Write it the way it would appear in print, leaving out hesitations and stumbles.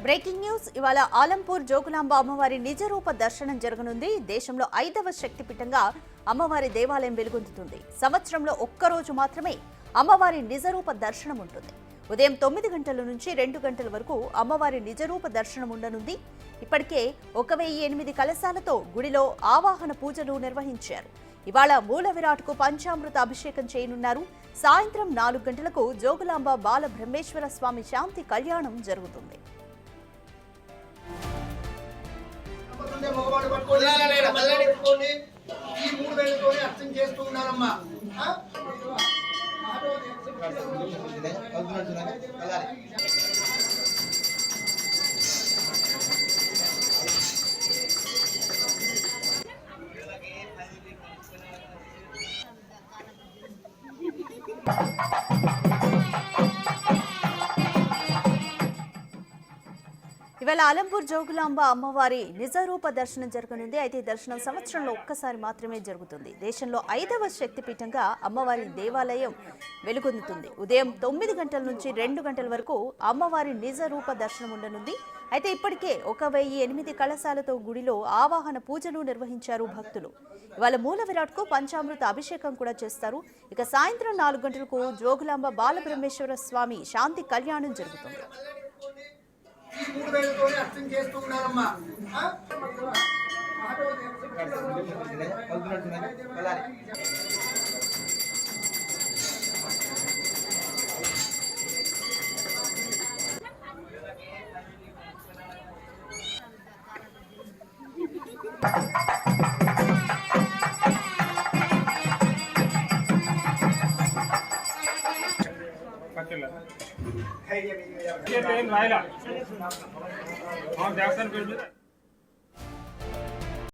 Breaking news ఇవాళ ఆలంపూర్ జోగులాంబ అమ్మవారి నిజరూప దర్శనం జరగనుంది. దేశంలో 5వ శక్తిపీఠంగా అమ్మవారి దేవాలయం వెలుగొందుతుంది. సంవత్సరంలో ఒక్కరోజు మాత్రమే అమ్మవారి నిజరూప దర్శనం ఉంటుంది. ఉదయం 9 గంటల నుంచి 2 గంటల వరకు అమ్మవారి నిజరూప దర్శనం ఉండనుంది. ఇప్పటికే 1008 కలశాలతో గుడిలో ఆవాహన పూజలు నిర్వహించారు. ఇవాళ మూల విరాట్కు పంచామృత అభిషేకం చేయనున్నారు. సాయంత్రం 4 గంటలకు జోగులాంబ బాల బ్రహ్మేశ్వర స్వామి శాంతి కళ్యాణం జరుగుతుంది. ఇవాళ ఆలంపూర్ జోగులాంబ అమ్మవారి నిజరూప దర్శనం జరగనుంది. అయితే దర్శనం సంవత్సరంలో ఒక్కసారి మాత్రమే జరుగుతుంది. దేశంలో 5వ శక్తిపీఠంగా అమ్మవారి దేవాలయం వెలుగొందుతుంది. ఉదయం 9 గంటల నుంచి 2 గంటల వరకు అమ్మవారి నిజరూప దర్శనం ఉండనుంది. అయితే ఇప్పటికే 1008 కలశాలతో గుడిలో ఆవాహన పూజలు నిర్వహించారు భక్తులు. ఇవాళ మూల విరాట్కు పంచామృత అభిషేకం కూడా చేస్తారు. ఇక సాయంత్రం 4 గంటలకు జోగులాంబ బాలబ్రహ్మేశ్వర స్వామి శాంతి కళ్యాణం జరుగుతుంది. అర్థం చేస్తూ ఉన్నారమ్మా. ये ट्रेन रायला हाँ जैक्सन